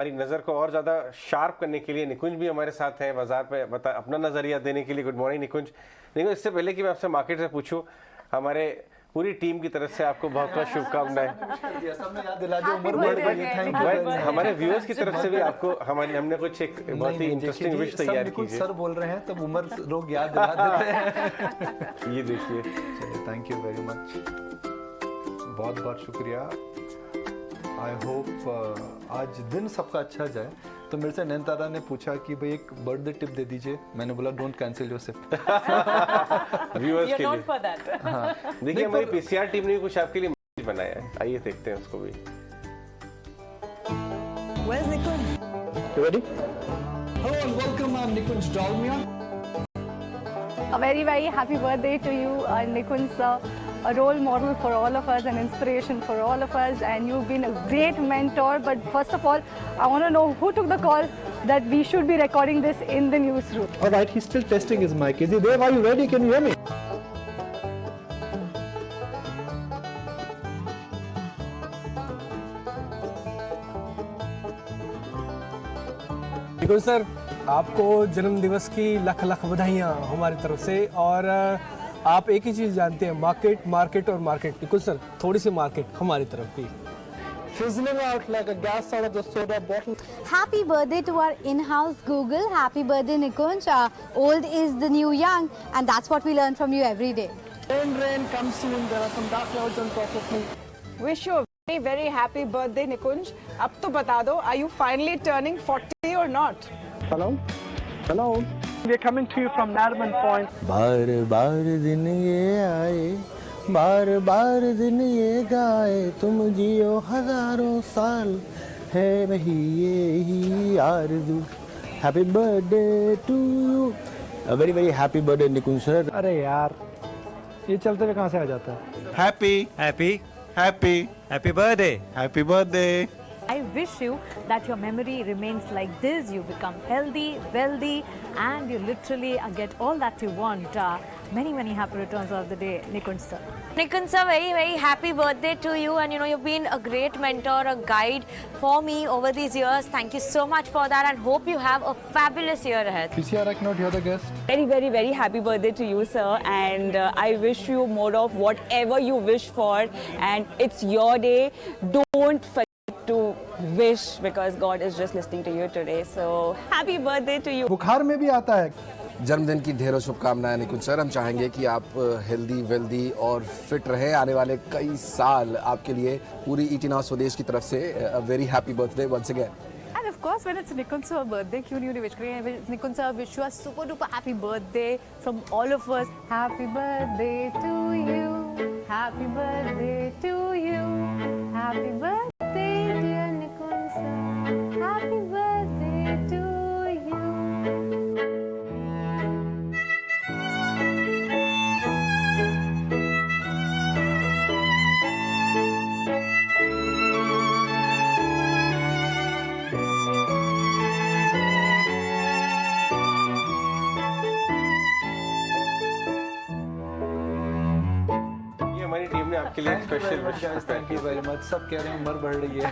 हमारी नज़र को और ज़्यादा शार्प करने के लिए निकुंज भी हमारे साथ हैं बाजार पे अपना नज़रिया देने के लिए। गुड मॉर्निंग निकुंज। निकुंज, इससे पहले कि मैं आपसे मार्केट से पूछूं, हमारे पूरी टीम की तरफ से आपको बहुत बहुत शुभकामनाएं। हमारे व्यूअर्स की तरफ से भी आपको हमने कुछ एक बहुत ही इंटरेस्टिंग विश तैयार की है। सर बोल रहे हैं तब उम्र लोग याद दिला देते हैं। ये देखिए, थैंक यू वेरी मच, बहुत बहुत शुक्रिया। आई होप आज दिन सबका अच्छा जाए। तो मेरे से नैनतारा ने पूछा कि भाई एक बर्थडे टिप दे दीजिए। मैंने बोला don't cancel your SIP. Viewers के लिए। हाँ, देखिए हमारी पीसीआर टीम ने कुछ आपके लिए बनाया है, आइए देखते हैं उसको भी। Where's Nikunj? You ready? Hello and welcome, I'm Nikunj Dalmia. A very, very happy birthday to you, Nikunj sir. A role model for all of us, an inspiration for all of us, and you've been a great mentor. But first of all, I want to know who took the call that we should be recording this in the newsroom. All right, he's still testing his mic. Is he there? Are you ready? Can you hear me? Nikunj sir, आपको जन्म दिवस की लख लख बधाइयाँ हमारी तरफ से। और आप एक ही चीज़ जानते हैं, मार्केट मार्केट और मार्केट। निकुंज सर, थोड़ी सी मार्केट हमारी तरफ भी। Fizzling out like a gas out of the soda bottle. Happy birthday to our in-house Google. Happy birthday, Nikunj. Old is the new young, and that's what we learn from you every day. Rain, come soon. There are some dark clouds on top of me. Wish you a very, very happy birthday, Nikunj. अब तो बता दो, are you finally turning 40 or not? Hello? Hello? We're coming to you from Nariman Point. बार बार दिन ये आए, बार बार दिन ये गाए, तुम जियो हजारों साल, है वही यही आरज़ू। Happy birthday to you. Very very happy birthday Nikunj sir. अरे यार, ये चलते हुए कहाँ से आ जाता है? Happy, happy, happy, happy birthday, happy birthday. I wish you that your memory remains like this. You become healthy, wealthy, and you literally get all that you want. Many, many happy returns of the day, Nikunj sir. Nikunj sir, very, very happy birthday to you. And you know, you've been a great mentor, a guide for me over these years. Thank you so much for that, and hope you have a fabulous year ahead. PCR, I cannot hear the guest. Very, very, very happy birthday to you, sir. And I wish you more of whatever you wish for. And it's your day. Don't forget to wish, because God is just listening to you today. So happy birthday to you. बुखार में भी आता है। जन्मदिन की ढेरों शुभकामनाएं निकुंज sir. हम चाहेंगे कि आप हेल्दी, वेल्दी और फिट रहे आने वाले कई साल। आपके लिए पूरी ईट इन हाउस स्वदेश की तरफ से very happy birthday once again. And of course, when it's Nikunj sir birthday, क्यों नहीं wish करेंगे? Nikunj sir, wish you a super duper happy birthday from all of us. Happy birthday to you. Happy birthday to you. Happy birthday, dear Nikunj sir. Happy birthday to you. ये हमारी team ने आपके लिए special wish. Thank you very much. सब कह रहे हैं उम्र बढ़ रही है।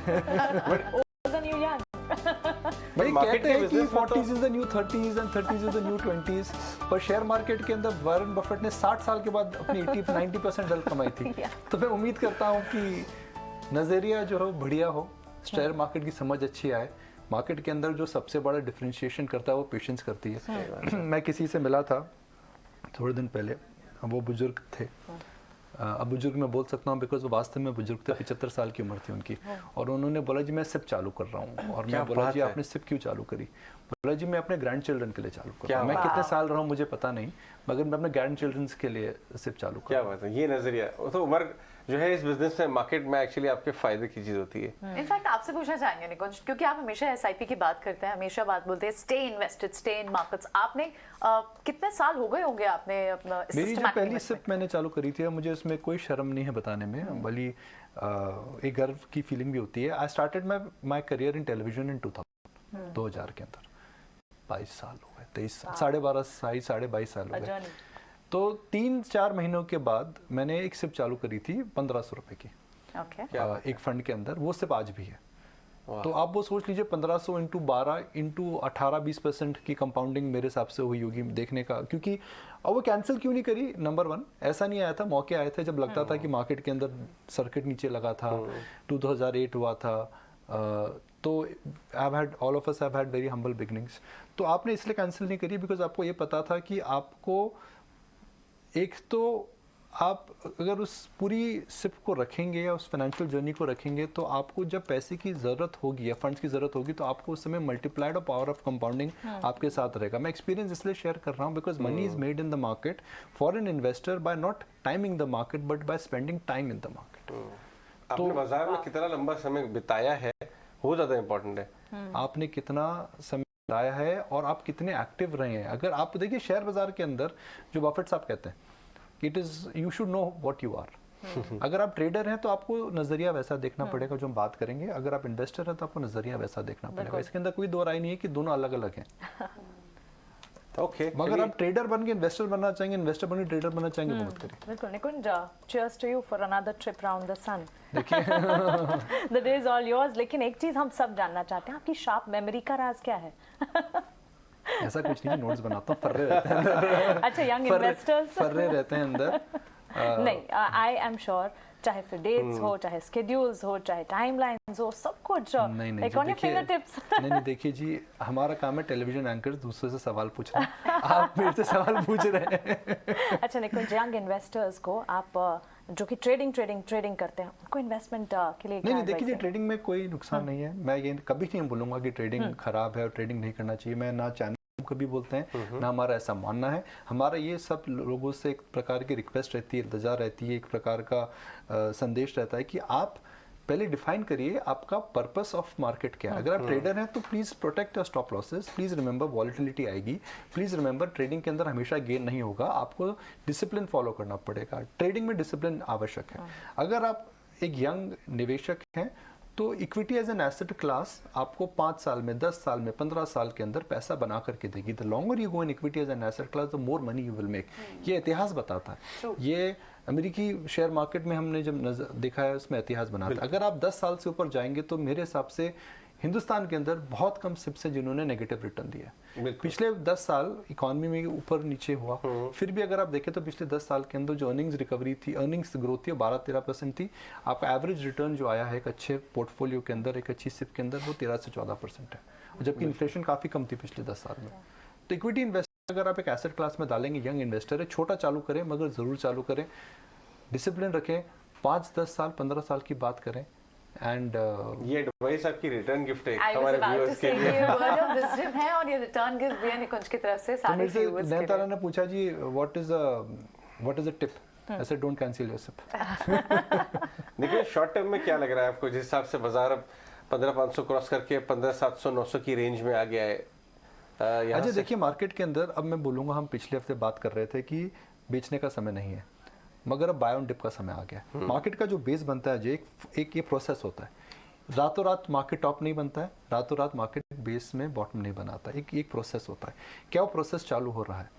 भाई कहते हैं कि 40s is the new 30s and 30s is the new 20s, पर शेयर मार्केट के अंदर वॉरेन बफेट ने 60 साल के बाद अपनी 80-90% डल कमाई थी। तो मैं उम्मीद करता हूँ कि नज़रिया जो हो बढ़िया हो, शेयर मार्केट की समझ अच्छी आए। मार्केट के अंदर जो सबसे बड़ा डिफरेंशिएशन करता है वो पेशेंस करती है। मैं किसी से मिला था थोड़े दिन पहले, वो बुजुर्ग थे। अब बुजुर्ग मैं बोल सकता हूँ बिकॉज वो वास्तव में बुजुर्ग थे, 75 साल की उम्र थी उनकी। और उन्होंने बोला जी मैं सिप चालू कर रहा हूँ। और मैं बोला जी आपने सिप क्यों चालू करी? बोला जी मैं अपने ग्रैंड चिल्ड्रन के लिए चालू कर रहा हूँ। मैं कितने साल रहा हूँ मुझे पता नहीं, मगर मैं अपने ग्रैंड चिल्ड्रन के लिए सिप चालू कर रहा हूँ। क्या बात है, ये नजरिया। तो उम्र जो है इस बिजनेस में, मार्केट में एक्चुअली आपके फायदे की चीज होती है। इनफैक्ट आपसे पूछना चाहेंगे निकुंज, क्योंकि आप हमेशा एसआईपी की बात करते हैं, हमेशा बात बोलते हैं stay invested, stay in markets. आपने कितने साल हो गए होंगे आपने अपना मेरी जो पहली सिप मैंने चालू करी थी, मुझे इसमें कोई शर्म नहीं है बताने में, बल्कि एक गर्व की फीलिंग भी होती है। I started my career in television इन 2000 के अंदर। 22 साल हो गए, 23 साल, 22.5 साल हो गए। तो 3-4 महीनों के बाद मैंने एक सिप चालू करी थी 1500 रुपए की, एक फंड के अंदर। वो सिप आज भी है। तो आप वो सोच लीजिए 1500 इंटू 12 इंटू 18-20% की कंपाउंडिंग मेरे हिसाब से हुई होगी देखने का, क्योंकि अब वो कैंसिल क्यों नहीं करी? नंबर 1 ऐसा नहीं आया था, मौके आए थे जब लगता था कि मार्केट के अंदर सर्किट नीचे लगा था, 2008 हुआ था, तो all of us have had very humble beginnings. तो आपने इसलिए कैंसिल नहीं करी बिकॉज आपको ये पता था कि आपको एक तो आप अगर उस पूरी सिप को रखेंगे या उस फाइनेंशियल जर्नी को रखेंगे तो आपको जब पैसे की ज़रूरत होगी या फंड्स की ज़रूरत होगी तो आपको उस समय मल्टीप्लाइड और पावर ऑफ कंपाउंडिंग आपके साथ रहेगा। मैं एक्सपीरियंस इसलिए शेयर कर रहा हूँ because money is made in the market for an investor by not timing the market but by spending time in the market. आपने बाजार में कितना लंबा समय बिताया है वो ज़्यादा इम्पोर्टेंट है। आपने कितना समय बिताया है और आप कितने एक्टिव रहे हैं। अगर आप देखिए शेयर बाजार के अंदर जो बफेट साहब कहते हैं, it is you should know what you are. अगर आप ट्रेडर हैं तो आपको नजरिया वैसा देखना पड़ेगा जो हम बात करेंगे, अगर आप इन्वेस्टर हैं तो आपको नजरिया वैसा देखना पड़ेगा। इसके अंदर कोई दो राय नहीं है कि दोनों अलग अलग हैं। ओके, मगर आप ट्रेडर बन के इन्वेस्टर बनना चाहेंगे, इन्वेस्टर बन के ट्रेडर बनना चाहेंगे, वो मत करिए। बिल्कुल निकुंज, cheers to you for another trip round the sun. देखिए The day is all yours. लेकिन एक चीज हम सब जानना चाहते हैं, आपकी शार्प मेमोरी का राज क्या है? ऐसा कुछ नहीं, नोट्स बनाता हूँ, फर्रे रहते हैं। अच्छा, यंग इन्वेस्टर्स फर्रे रहते हैं अंदर। नहीं, आई एम श्योर चाहे फिर डेट्स हो, चाहे स्केड्यूल्स हो, चाहे टाइमलाइंस हो, सब कुछ नहीं, ऑन योर फिंगरटिप्स। नहीं देखिए जी, हमारा काम है टेलीविजन एंकर दूसरे से सवाल पूछना, आप मेरे से सवाल पूछ रहे हैं। अच्छा निकुंज, यंग इन्वेस्टर्स को आप जो कि ट्रेडिंग करते हैं, उनको इन्वेस्टमेंट के लिए नहीं देखिए, ट्रेडिंग में कोई नुकसान नहीं है। मैं ये कभी नहीं बोलूंगा कि ट्रेडिंग खराब है और ट्रेडिंग नहीं करना चाहिए। मैं ना चैनल कभी बोलते हैं ना हमारा ऐसा मानना है। हमारा ये सब लोगों से एक प्रकार की रिक्वेस्ट रहती है, इल्तजा रहती है, एक प्रकार का संदेश रहता है कि आप पहले डिफाइन करिए आपका पर्पस ऑफ मार्केट क्या है। अगर आप ट्रेडर हैं तो please protect your stop losses, please remember volatility आएगी, प्लीज रिमेंबर ट्रेडिंग के अंदर हमेशा गेन नहीं होगा, आपको डिसिप्लिन फॉलो करना पड़ेगा। ट्रेडिंग में डिसिप्लिन आवश्यक है। अगर आप एक यंग निवेशक हैं तो equity as an asset class आपको 5 साल में, 10 साल में, 15 साल के अंदर पैसा बना करके देगी। The longer you go in equity as an asset class the more money you will make. ये इतिहास बताता है। ये अमेरिकी शेयर मार्केट में हमने जब देखा है उसमें इतिहास बनाता है। अगर आप 10 साल से ऊपर जाएंगे तो मेरे हिसाब से हिंदुस्तान के अंदर बहुत कम सिप्स हैं जिन्होंने नेगेटिव रिटर्न दिया। पिछले 10 साल इकोनॉमी में ऊपर नीचे हुआ, फिर भी अगर आप देखें तो पिछले 10 साल के अंदर जो अर्निंग्स रिकवरी थी, अर्निंग्स ग्रोथ थी 12-13% थी। आपका एवरेज रिटर्न जो आया है एक अच्छे पोर्टफोलियो के अंदर, एक अच्छी सिप के अंदर, वो 13 से 14% है, जबकि इन्फ्लेशन काफी कम थी पिछले 10 साल में। तो इक्विटी इन्वेस्टर अगर आप एक एसेट क्लास में डालेंगे, यंग इन्वेस्टर है, छोटा चालू करें मगर जरूर चालू करें, डिसिप्लिन रखें, 5, 10 साल, 15 साल की बात करें। एंड ये एडवाइस आपकी रिटर्न गिफ्ट है I was हमारे about to व्यूअर्स के say लिए। ये word of wisdom है और ये रिटर्न गिफ्ट भी है निकुंज की तरफ से तो सारे मेरे से viewers के नयनतारा लिए। ने पूछा जी व्हाट इज अ टिप, ऐसे डोंट कैंसिल योर सिप। देखिए शॉर्ट टर्म में क्या लग रहा है आपको, जिस हिसाब से बाजार अब 15,500 क्रॉस करके 15,700-900 की रेंज में आ गया है? अच्छा देखिए, मार्केट के अंदर अब मैं बोलूंगा, हम पिछले हफ्ते बात कर रहे थे कि बेचने का समय नहीं है, मगर अब बाय ऑन डिप का समय आ गया। मार्केट का जो बेस बनता है, जो एक ये प्रोसेस होता है, रातों रात मार्केट टॉप नहीं बनता है, रातों रात मार्केट बेस में बॉटम नहीं बनाता, एक प्रोसेस होता है। क्या वो प्रोसेस चालू हो रहा है?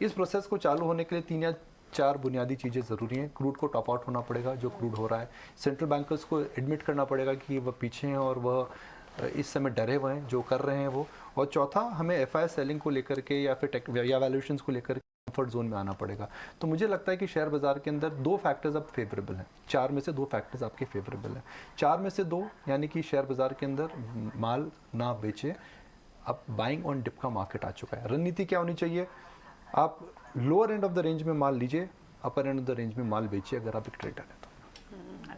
इस प्रोसेस को चालू होने के लिए 3 या 4 बुनियादी चीज़ें ज़रूरी हैं। क्रूड को टॉप आउट होना पड़ेगा, जो क्रूड हो रहा है। सेंट्रल बैंकर्स को एडमिट करना पड़ेगा कि वह पीछे हैं और वह इस समय डरे हुए हैं जो कर रहे हैं वो। और चौथा, हमें एफआई सेलिंग को लेकर के या फिर या वैल्यूएशंस को लेकर कंफर्ट जोन में आना पड़ेगा। तो मुझे लगता है कि शेयर बाजार के अंदर 2 फैक्टर्स अब फेवरेबल हैं। 4 में से 2 फैक्टर्स आपके फेवरेबल हैं। 4 में से 2 यानी कि शेयर बाजार के अंदर माल ना बेचे, अब बाइंग ऑन डिप का मार्केट आ चुका है। रणनीति क्या होनी चाहिए? आप lower end of the range में माल लीजिए, अपर एंड ऑफ द रेंज में माल बेचिए अगर आप एक ट्रेडर हैं तो।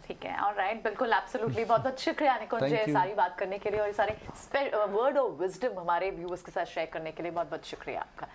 ठीक है, ऑलराइट, बिल्कुल, एब्सोल्युटली। बहुत बहुत शुक्रिया निकुंज Thank you. सारी बात करने के लिए और ये सारे वर्ड ऑफ विजडम हमारे व्यूअर्स के साथ शेयर करने के लिए बहुत बहुत शुक्रिया आपका।